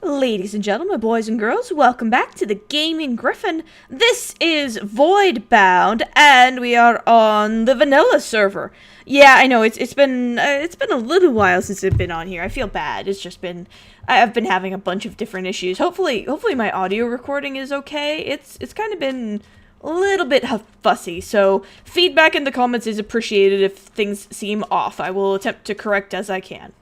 Ladies and gentlemen, boys and girls, welcome back to the Gaming Gryphon. This is VoidBound, and we are on the vanilla server. Yeah, I know it's been a little while since I've been on here. I feel bad. It's just been I've been having a bunch of different issues. Hopefully my audio recording is okay. It's kind of been a little bit fussy, so feedback in the comments is appreciated if things seem off. I will attempt to correct as I can.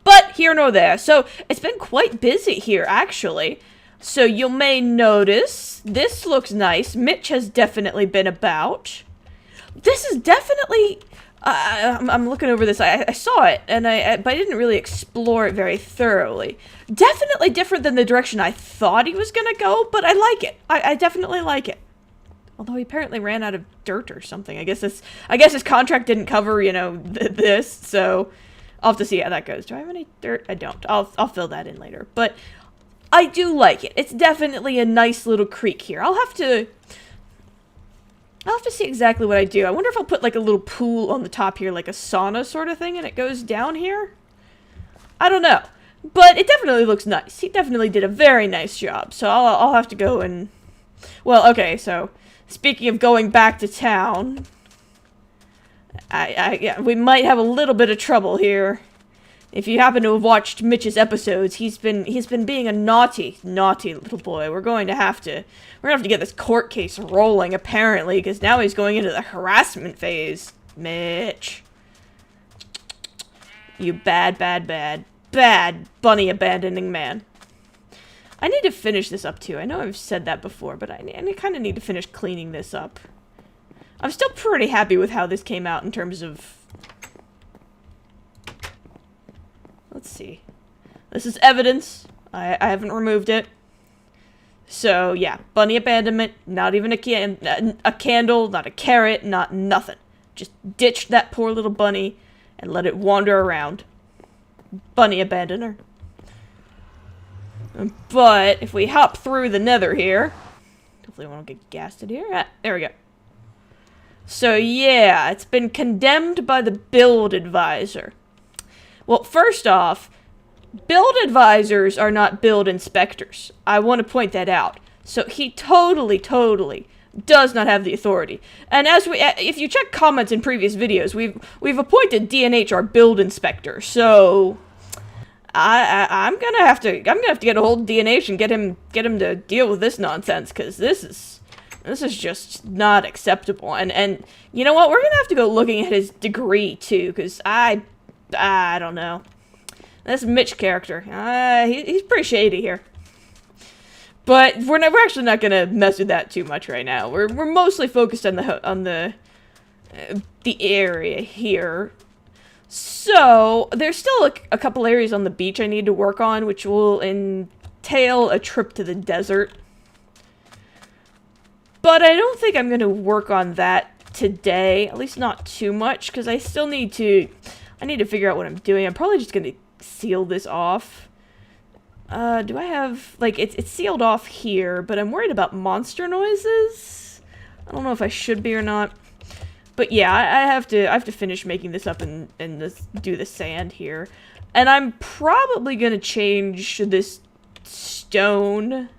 But here nor there. So it's been quite busy here, actually. So you may notice this looks nice. Mitch has definitely been about. This is definitely. I'm looking over this. I saw it, and but I didn't really explore it very thoroughly. Definitely different than the direction I thought he was gonna go, but I like it. I definitely like it. Although he apparently ran out of dirt or something. I guess his contract didn't cover, you know, this. So. I'll have to see how that goes. Do I have any dirt? I don't. I'll fill that in later. But I do like it. It's definitely a nice little creek here. I'll have to see exactly what I do. I wonder if I'll put like a little pool on the top here, like a sauna sort of thing, and it goes down here. I don't know. But it definitely looks nice. He definitely did a very nice job. So I'll have to go and... Well, okay, so speaking of going back to town... Yeah, we might have a little bit of trouble here. If you happen to have watched Mitch's episodes, he's been being a naughty little boy. We're gonna have to get this court case rolling, apparently, because now he's going into the harassment phase. Mitch. You bad bunny abandoning man. I need to finish this up too. I know I've said that before, but I kind of need to finish cleaning this up. I'm still pretty happy with how this came out in terms of... Let's see. This is evidence. I haven't removed it. So, yeah. Bunny abandonment. Not even a candle, not a carrot, not nothing. Just ditched that poor little bunny and let it wander around. Bunny abandoner. But, if we hop through the nether here... Hopefully I won't get gasted here. Ah, there we go. So yeah, it's been condemned by the build advisor. Well, first off, build advisors are not build inspectors. I want to point that out. So he totally does not have the authority. And as if you check comments in previous videos, we've appointed DNH our build inspector. So I'm gonna have to get a hold of DNH and get him to deal with this nonsense, because this is just not acceptable. And you know what? We're gonna have to go looking at his degree too, because I don't know. This Mitch character, he's pretty shady here. But we're actually not gonna mess with that too much right now. We're mostly focused on the area here. So there's still a couple areas on the beach I need to work on, which will entail a trip to the desert. But I don't think I'm going to work on that today, at least not too much, because I still need to figure out what I'm doing. I'm probably just going to seal this off. Do I have, like, it's sealed off here, but I'm worried about monster noises. I don't know if I should be or not. But yeah, I have to finish making this up and do the sand here. And I'm probably going to change this stone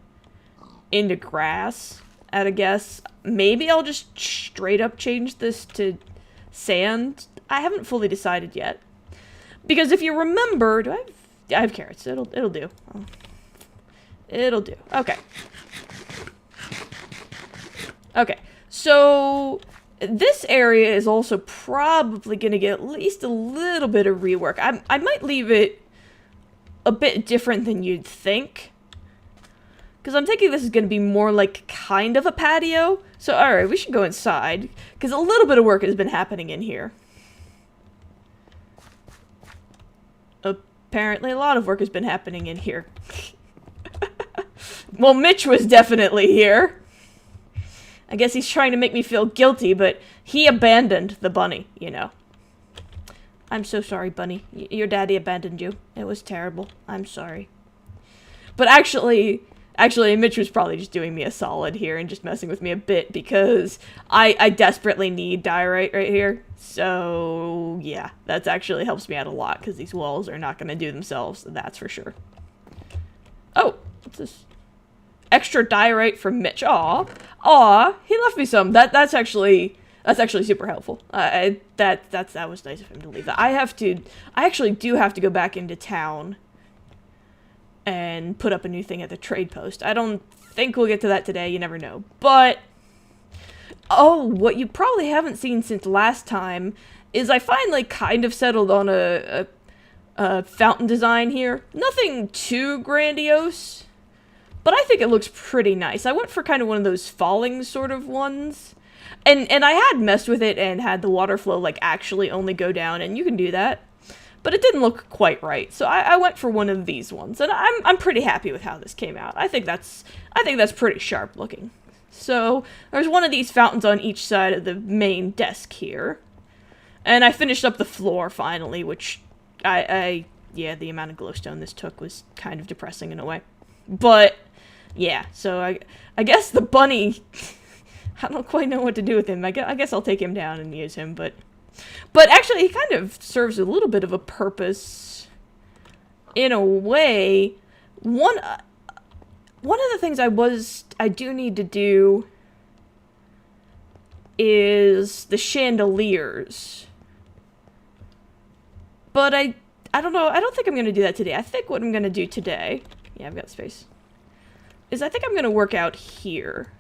into grass. At a guess. Maybe I'll just straight up change this to sand. I haven't fully decided yet. Because if you remember, I have carrots. It'll do. It'll do. Okay. Okay. So this area is also probably going to get at least a little bit of rework. I might leave it a bit different than you'd think. Because I'm thinking this is going to be more like kind of a patio. So, alright, we should go inside. Because a little bit of work has been happening in here. Apparently a lot of work has been happening in here. Well, Mitch was definitely here. I guess he's trying to make me feel guilty, but he abandoned the bunny, you know. I'm so sorry, bunny. Your daddy abandoned you. It was terrible. I'm sorry. But actually, Mitch was probably just doing me a solid here and just messing with me a bit, because I desperately need diorite right here. So, yeah, that actually helps me out a lot, because these walls are not going to do themselves, that's for sure. What's this? Extra diorite from Mitch. Aw. Aw, he left me some. That's actually super helpful. That was nice of him to leave that. I actually do have to go back into town and put up a new thing at the trade post. I don't think we'll get to that today, you never know. But, oh, what you probably haven't seen since last time is I finally kind of settled on a fountain design here. Nothing too grandiose, but I think it looks pretty nice. I went for kind of one of those falling sort of ones. And I had messed with it and had the water flow, like, actually only go down, and you can do that. But it didn't look quite right, so I went for one of these ones, and I'm pretty happy with how this came out. I think that's pretty sharp looking. So there's one of these fountains on each side of the main desk here, and I finished up the floor finally, which yeah, the amount of glowstone this took was kind of depressing in a way. But yeah, so I guess the bunny, I don't quite know what to do with him. I guess I'll take him down and use him, but actually, he kind of serves a little bit of a purpose, in a way. One of the things I do need to do is the chandeliers. But I don't know, I don't think I'm going to do that today. I think what I'm going to do today, yeah, I've got space, is I think I'm going to work out here.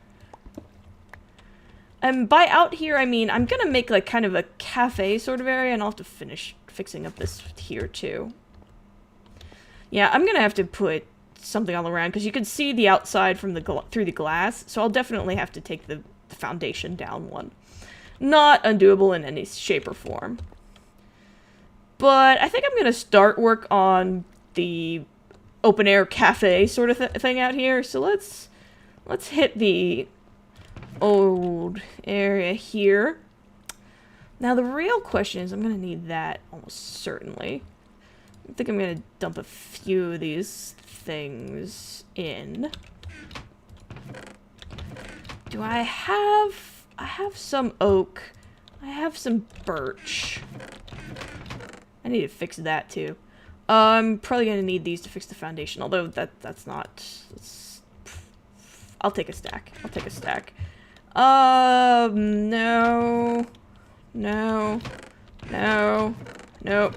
And by out here, I mean, I'm gonna make, like, kind of a cafe sort of area, and I'll have to finish fixing up this here, too. Yeah, I'm gonna have to put something all around, because you can see the outside from through the glass, so I'll definitely have to take the foundation down one. Not undoable in any shape or form. But I think I'm gonna start work on the open-air cafe sort of thing out here, so let's hit the old area here. Now the real question is, I'm gonna need that almost certainly. I think I'm gonna dump a few of these things in. Do I have some oak. I have some birch. I need to fix that too. I'm probably gonna need these to fix the foundation, although that's not. I'll take a stack. I'll take a stack. No. No. No. Nope.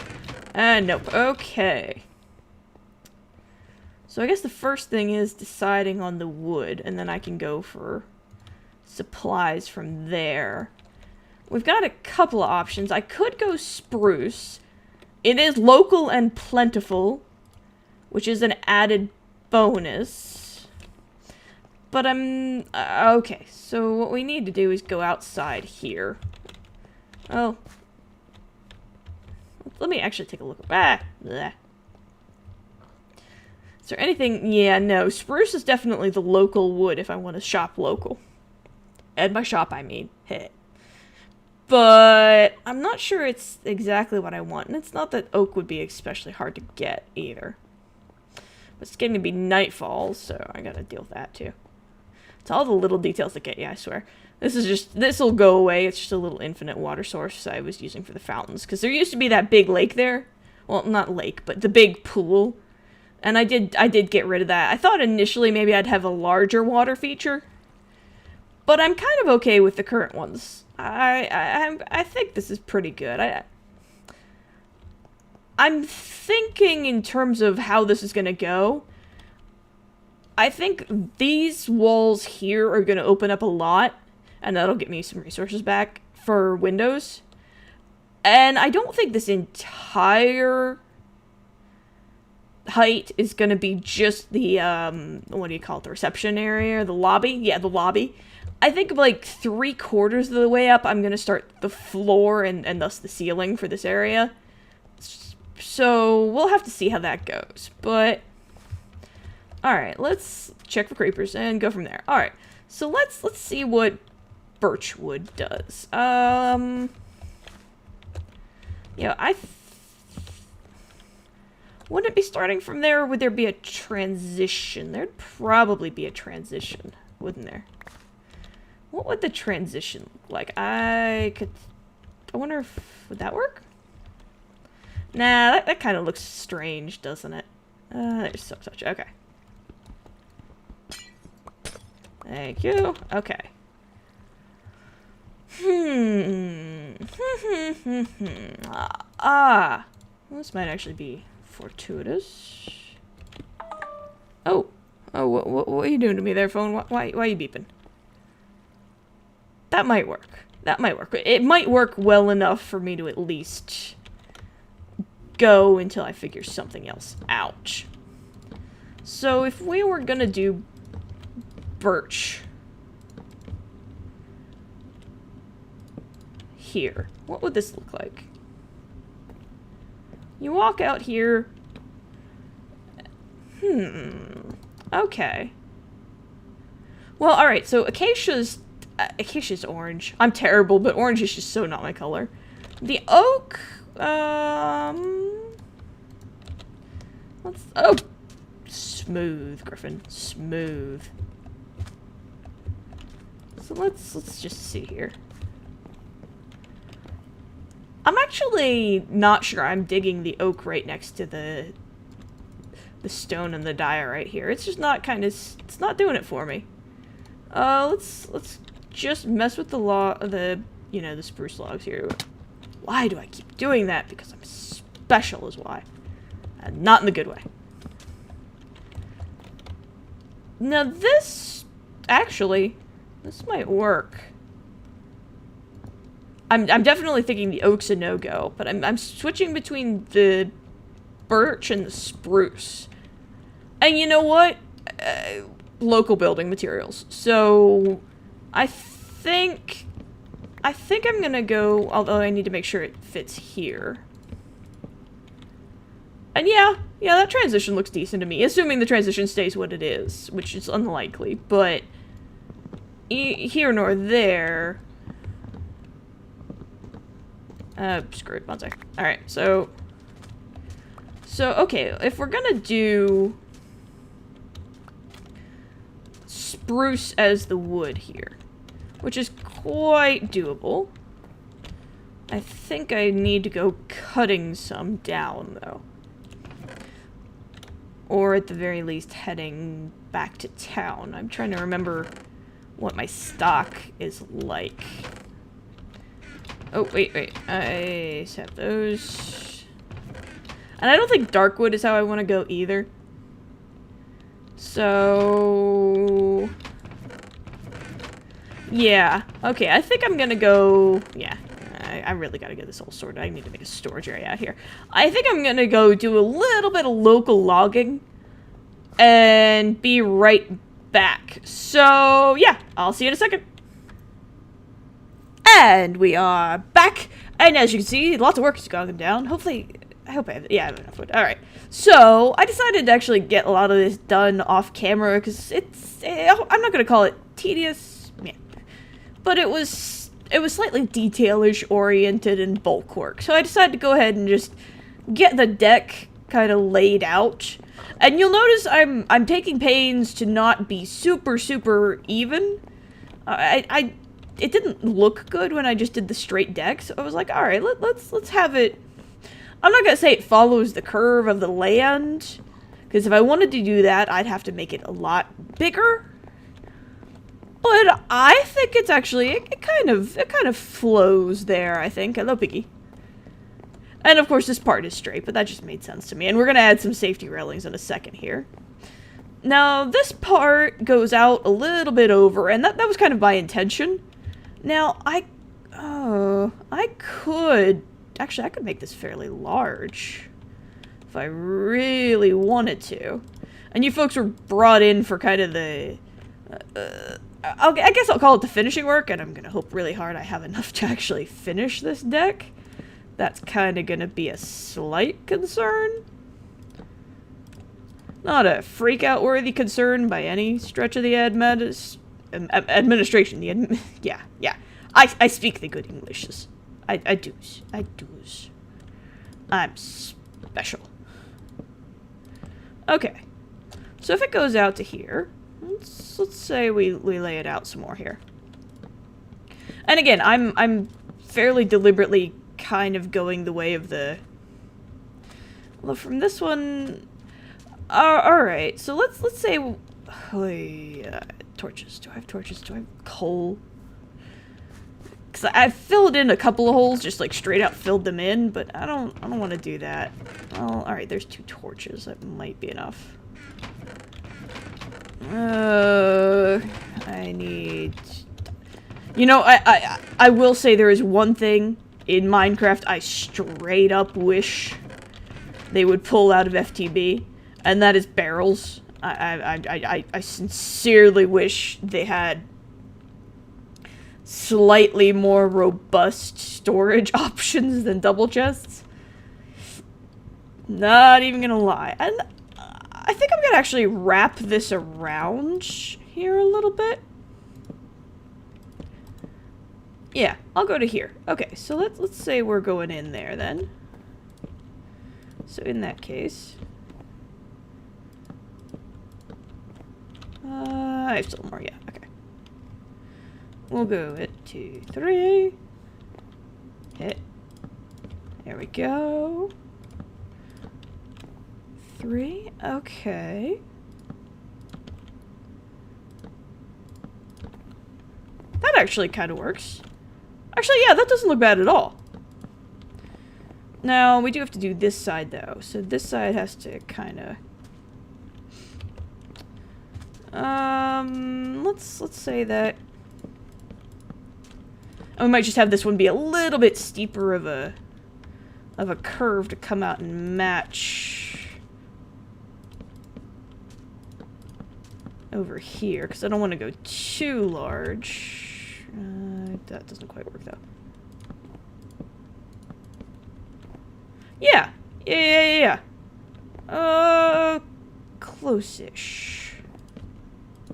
And nope. Okay. So I guess the first thing is deciding on the wood, and then I can go for supplies from there. We've got a couple of options. I could go spruce. It is local and plentiful, which is an added bonus. But I'm... okay, so what we need to do is go outside here. Oh. Let me actually take a look. Ah! Bleh. Is there anything... yeah, no. Spruce is definitely the local wood if I want to shop local. And by shop, I mean hit. But I'm not sure it's exactly what I want. And it's not that oak would be especially hard to get, either. But it's getting to be nightfall, so I gotta deal with that, too. It's all the little details that get you, I swear. This'll go away. It's just a little infinite water source I was using for the fountains. Because there used to be that big lake there. Well, not lake, but the big pool. And I did get rid of that. I thought initially maybe I'd have a larger water feature. But I'm kind of okay with the current ones. I think this is pretty good. I'm thinking in terms of how this is going to go. I think these walls here are going to open up a lot, and that'll get me some resources back for windows. And I don't think this entire height is going to be just the, what do you call it, the reception area, the lobby? Yeah, the lobby. I think like 3/4 of the way up, I'm going to start the floor and thus the ceiling for this area. So we'll have to see how that goes, but... alright, let's check for creepers and go from there. Alright, so let's see what birchwood does. Yeah, wouldn't it be starting from there, or would there be a transition? There'd probably be a transition, wouldn't there? What would the transition look like? I wonder if... would that work? Nah, that kind of looks strange, doesn't it? There's so such. Okay. Thank you. Okay. This might actually be fortuitous. Oh. Oh, what are you doing to me there, phone? Why are you beeping? That might work. That might work. It might work well enough for me to at least go until I figure something else out. So if we were gonna do birch here, what would this look like? You walk out here. Okay. Well, alright, so acacia's orange. I'm terrible, but orange is just so not my color. The oak, oh! Smooth, Gryphon. Smooth. So let's just see here. I'm actually not sure I'm digging the oak right next to the stone and the diorite here. It's just not it's not doing it for me. Let's just mess with the spruce logs here. Why do I keep doing that? Because I'm special is why. And not in the good way. Now this might work. I'm definitely thinking the oak's a no-go, but I'm switching between the birch and the spruce. And you know what? Local building materials. So I think I'm gonna go, although I need to make sure it fits here. And yeah, that transition looks decent to me, assuming the transition stays what it is, which is unlikely, but here nor there. Screw it, one sec. Alright, so okay, if we're gonna do spruce as the wood here, which is quite doable, I think I need to go cutting some down, though. Or at the very least, heading back to town. I'm trying to remember what my stock is like. Oh, wait. I have those. And I don't think darkwood is how I want to go either. So... yeah. Okay, I think I'm gonna go... yeah. I really gotta get this all sorted. I need to make a storage area out here. I think I'm gonna go do a little bit of local logging and be right back. So, yeah, I'll see you in a second. And we are back. And as you can see, lots of work has gone down. Hopefully, I hope I have enough wood. Alright. So, I decided to actually get a lot of this done off camera because I'm not gonna call it tedious. Yeah. But it was slightly detailish oriented and bulk work. So I decided to go ahead and just get the deck kind of laid out. And you'll notice I'm taking pains to not be super even. It didn't look good when I just did the straight deck, so I was like, all right, let's have it. I'm not gonna say it follows the curve of the land, because if I wanted to do that, I'd have to make it a lot bigger. But I think it's actually, it kind of flows there, I think. Hello, Piggy. And of course, this part is straight, but that just made sense to me. And we're gonna add some safety railings in a second here. Now, this part goes out a little bit over, and that was kind of by intention. Now, I could make this fairly large if I really wanted to. And you folks were brought in for kind of the, I guess I'll call it the finishing work, and I'm gonna hope really hard I have enough to actually finish this deck. That's kind of gonna be a slight concern. Not a freak-out worthy concern by any stretch of the administration. Yeah. I speak the good Englishes. I do's. I'm special. Okay. So if it goes out to here, let's say we lay it out some more here. And again, I'm fairly deliberately kind of going the way of the... well, from this one... alright, so let's say... torches? Do I have torches? Do I have coal? Because I've filled in a couple of holes, just like straight out filled them in, but I don't want to do that. Well, alright, there's 2 torches. That might be enough. I need... You know, I will say there is one thing in Minecraft I straight up wish they would pull out of FTB, and that is barrels. I sincerely wish they had slightly more robust storage options than double chests. Not even gonna lie. And I think I'm gonna actually wrap this around here a little bit. Yeah, I'll go to here. Okay, so let's say we're going in there then. So in that case, I have still more. Yeah, okay. We'll go at 2, 3. Hit. There we go. 3. Okay. That actually kind of works. Actually, yeah, that doesn't look bad at all. Now, we do have to do this side, though. So this side has to kind of... let's say that... And we might just have this one be a little bit steeper of a curve to come out and match over here, because I don't want to go too large. That doesn't quite work, though. Yeah. Yeah. Close-ish.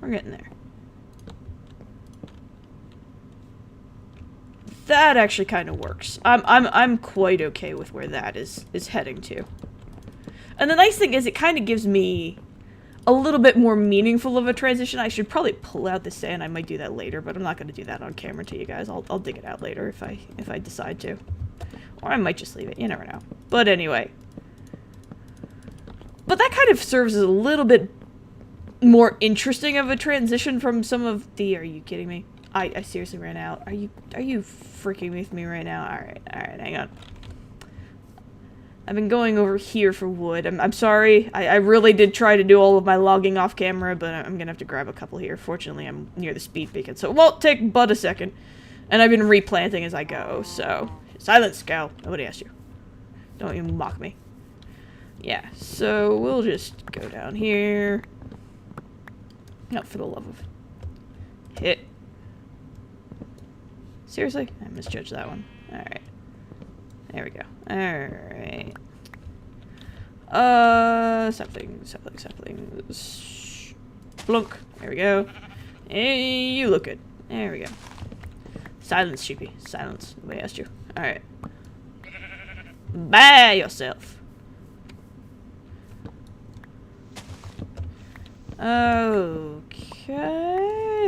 We're getting there. That actually kind of works. I'm quite okay with where that is heading to. And the nice thing is it kind of gives me a little bit more meaningful of a transition. I should probably pull out the sand. I might do that later, but I'm not going to do that on camera to you guys. I'll dig it out later if I decide to. Or I might just leave it. You never know. But anyway. But that kind of serves as a little bit more interesting of a transition from some of the... Are you kidding me? I seriously ran out. Are you freaking with me right now? Alright, hang on. I've been going over here for wood. I'm sorry. I really did try to do all of my logging off camera, but I'm gonna have to grab a couple here. Fortunately, I'm near the speed beacon, so it won't take but a second. And I've been replanting as I go, so... Silence, Scow. Nobody asked you. Don't even mock me. Yeah, so we'll just go down here. No, for the love of... Hit. Seriously? I misjudged that one. Alright. There we go. Alright. Saplings. Blunk. There we go. Hey, you look good. There we go. Silence, sheepy. Silence. Nobody asked you. Alright. By yourself. Okay.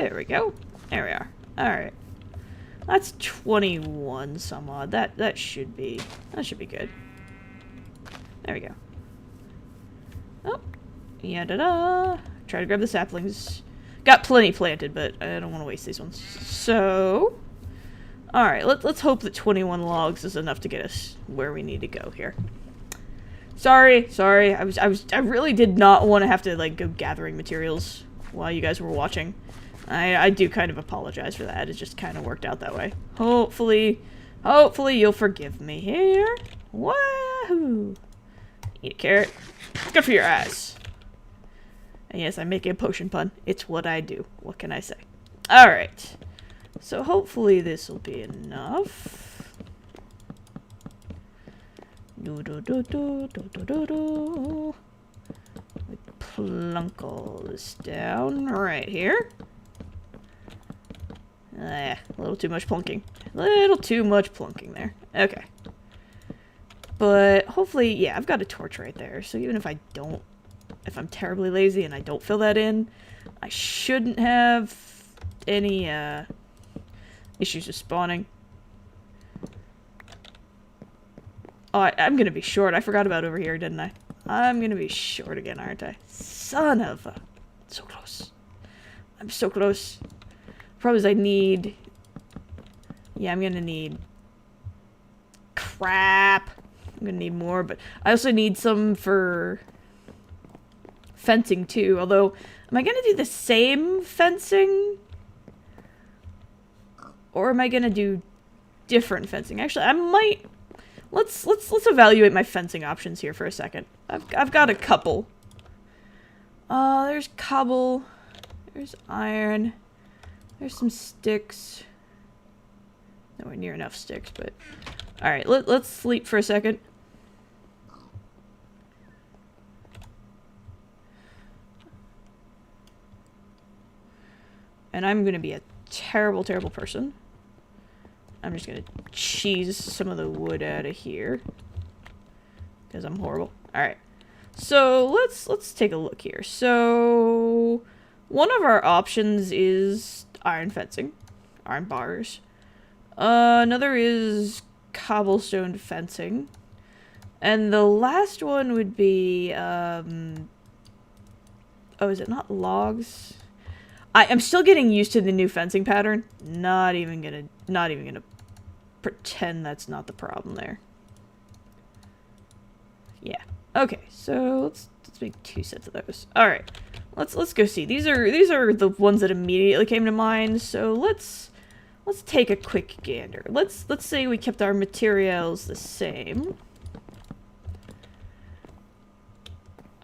There we go. There we are. Alright. That's 21 some odd. That should be good. There we go. Oh. Yeah-da-da. Try to grab the saplings. Got plenty planted, but I don't want to waste these ones. So... Alright, let's hope that 21 logs is enough to get us where we need to go here. Sorry. I really did not want to have to, like, go gathering materials while you guys were watching. I do kind of apologize for that. It just kind of worked out that way. Hopefully you'll forgive me here. Wahoo! Eat a carrot. Good for your eyes. And yes, I'm making a potion pun. It's what I do. What can I say? Alright. So hopefully this will be enough. We plunk all this down right here. A little too much plunking. There. Okay. But hopefully, yeah, I've got a torch right there. So even if I'm terribly lazy and I don't fill that in, I shouldn't have any issues with spawning. Oh, I'm gonna be short. I forgot about over here, didn't I? I'm gonna be short again, aren't I? Son of a... So close. I'm so close. Problem is I need... Yeah, I'm gonna need... Crap! I'm gonna need more, but I also need some for... fencing, too. Although, am I gonna do the same fencing? Or am I gonna do different fencing? Actually, I might... Let's evaluate my fencing options here for a second. I've got a couple. There's cobble. There's iron. There's some sticks. Nowhere near enough sticks, but... Alright, let's sleep for a second. And I'm gonna be a terrible, terrible person. I'm just gonna cheese some of the wood out of here. Because I'm horrible. Alright. So, let's take a look here. So, one of our options is iron fencing. Iron bars. Another is cobblestone fencing. And the last one would be, oh, is it not logs? I'm still getting used to the new fencing pattern. Not even gonna pretend that's not the problem there. Yeah. Okay, so let's make 2 sets of those. Alright. Let's go see. These are the ones that immediately came to mind, so let's take a quick gander. Let's say we kept our materials the same.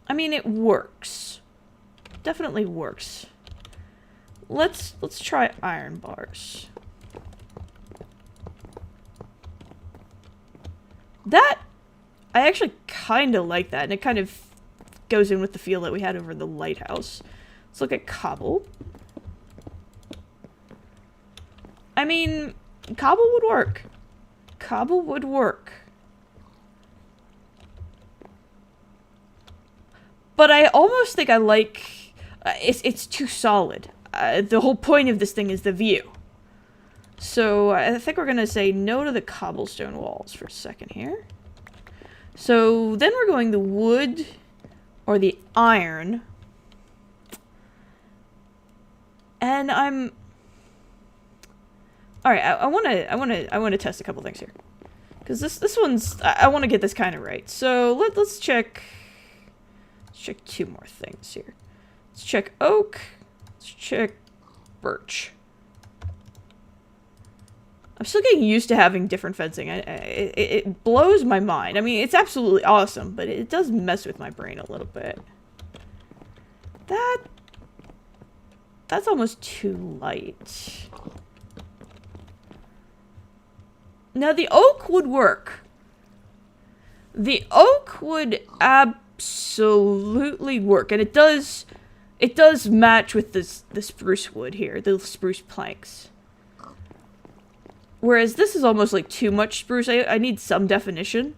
I mean, it works. Definitely works. Let's try iron bars. That, I actually kind of like that, and it kind of goes in with the feel that we had over the lighthouse. Let's look at cobble. I mean, cobble would work. Cobble would work. But I almost think I like... it's too solid. The whole point of this thing is the view. So I think we're going to say no to the cobblestone walls for a second here. So then we're going the wood or the iron. And I'm... Alright, I want to test a couple things here. Because this one's... I want to get this kind of right. So let's check... Let's check 2 more things here. Let's check oak. Let's check birch. I'm still getting used to having different fencing. It blows my mind. I mean, it's absolutely awesome, but it does mess with my brain a little bit. That's almost too light. Now, the oak would work. The oak would absolutely work, and it does match with the spruce wood here, the spruce planks. Whereas this is almost like too much spruce. I need some definition.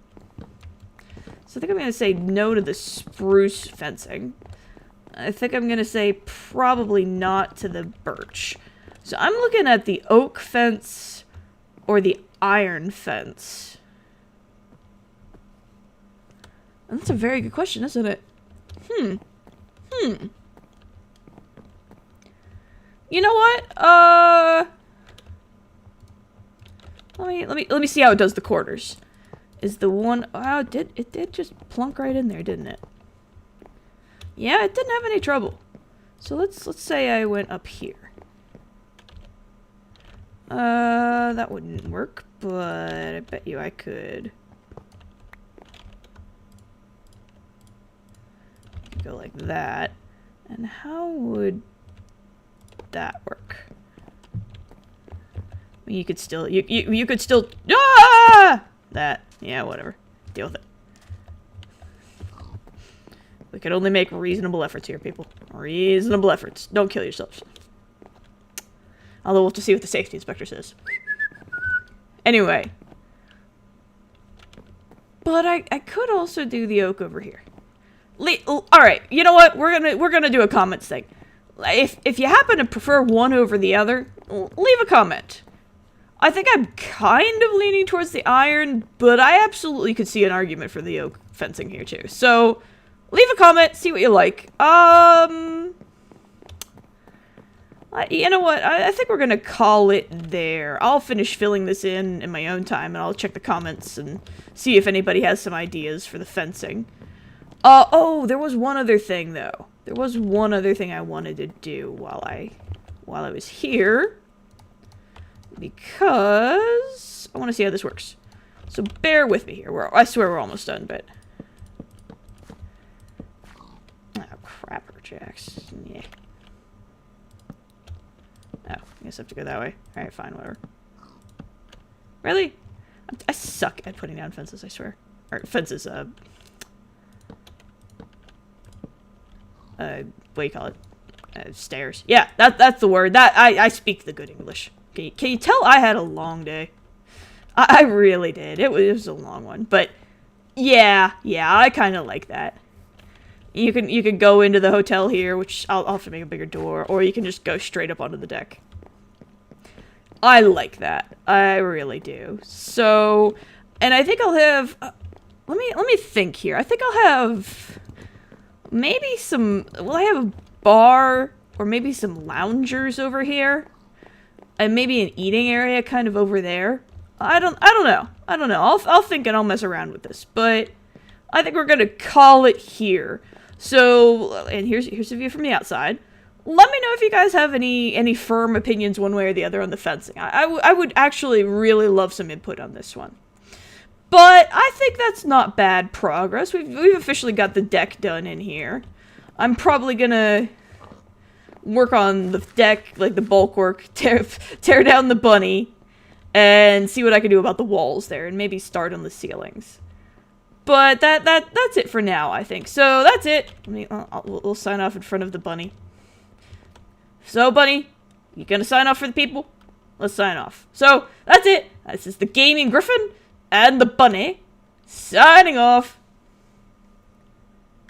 So I think I'm going to say no to the spruce fencing. I think I'm going to say probably not to the birch. So I'm looking at the oak fence or the iron fence. And that's a very good question, isn't it? You know what? Let me see how it does the quarters. Is the one... Wow, it did just plunk right in there, didn't it? Yeah, it didn't have any trouble. So let's say I went up here. That wouldn't work, but I bet you I could go like that. And how would that work? I mean, you could still, you could still, that, yeah, whatever, deal with it. We can only make reasonable efforts here, people. Reasonable efforts. Don't kill yourselves. Although we'll have to see what the safety inspector says. Anyway. But I could also do the oak over here. Alright, you know what? We're gonna do a comments thing. If you happen to prefer one over the other, leave a comment. I think I'm kind of leaning towards the iron, but I absolutely could see an argument for the oak fencing here too. So, leave a comment, see what you like. You know what? I think we're gonna call it there. I'll finish filling this in my own time, and I'll check the comments and see if anybody has some ideas for the fencing. Oh, there was one other thing, though. There was one other thing I wanted to do while I was here. Because I want to see how this works. So bear with me here. I swear we're almost done, but... Oh, crapper jacks. Yeah. Oh, I guess I have to go that way. Alright, fine, whatever. Really? I suck at putting down fences, I swear. Or fences, what do you call it? Stairs. Yeah, that's the word. I speak the good English. Can you tell I had a long day? I really did. It was a long one. But, yeah, I kind of like that. You can go into the hotel here, which I'll have to make a bigger door, or you can just go straight up onto the deck. I like that. I really do. So, and I think I'll have... let me think here. I think I'll have... maybe some... will I have a bar, or maybe some loungers over here? And maybe an eating area kind of over there? I don't know. I'll think and I'll mess around with this. But I think we're gonna call it here. So, and here's a view from the outside. Let me know if you guys have any firm opinions one way or the other on the fencing. I would actually really love some input on this one. But I think that's not bad progress. We've officially got the deck done in here. I'm probably gonna work on the deck, like the bulk work, tear down the bunny, and see what I can do about the walls there, and maybe start on the ceilings. But that's it for now, I think. So that's it. We'll sign off in front of the bunny. So, bunny, you gonna sign off for the people? Let's sign off. So that's it. This is the Gaming Gryphon and the bunny signing off.